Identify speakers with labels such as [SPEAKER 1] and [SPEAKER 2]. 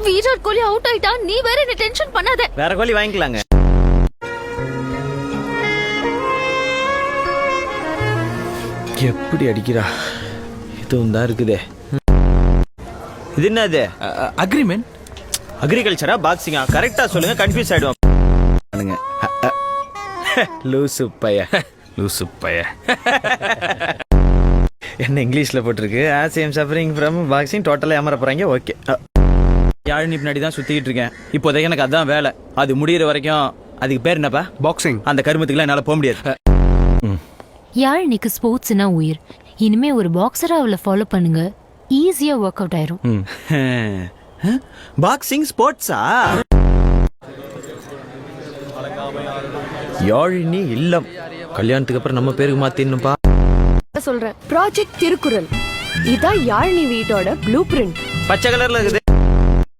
[SPEAKER 1] Virat Kohli out ஆயிட்டா நீ வேற என்ன டென்ஷன் பண்ணாத.
[SPEAKER 2] வேற கோலி வாங்கிக்கலாங்க. எப்படி அடிக்கிறா? இதுவும் தான் இருக்குதே. இது என்னது?
[SPEAKER 3] அக்ரிமெண்ட்.
[SPEAKER 2] அக்ரிகல்ச்சரா பாக்ஸிங்கா? கரெக்டா சொல்லுங்க, கன்ஃபியூஸ் ஆயிடுவோம். லூசு பைய.
[SPEAKER 3] லூசு பைய.
[SPEAKER 2] என்ன இங்கிலீஷ்ல போட்டிருக்கு? As I am suffering from boxing டோட்டலா ஏமாற போறாங்க. ஓகே.
[SPEAKER 3] யாழினி பின்னாடி தான் சுத்திட்டு இருக்கேன். இப்போதைக்கு எனக்கு அதான் வேலை. அது முடியிற வரைக்கும். அதுக்கு பேர் என்னப்பா?
[SPEAKER 4] பாக்ஸிங்.
[SPEAKER 3] அந்த கருமத்துக்குலாம் என்னால போக முடியாது.
[SPEAKER 1] யாழினிக்கு ஸ்போர்ட்ஸ்னா உயிர். இனிமே ஒரு பாக்ஸரா அவளை ஃபாலோ பண்ணுங்க, ஈஸியா ஒர்க் அவுட் ஆயிரும்.
[SPEAKER 2] பாக்ஸிங் ஸ்போர்ட்ஸா? யாழினி இல்லம் கல்யாணத்துக்கு அப்புறம் நம்ம பேருக்கு மாத்தின்னுப்பா.
[SPEAKER 5] சொல்றேன் ப்ராஜெக்ட் திருக்குறள். இதான் யாழினி வீட்டோட ப்ளூ பிரிண்ட்.
[SPEAKER 2] பச்சை கலர்ல இருக்குது.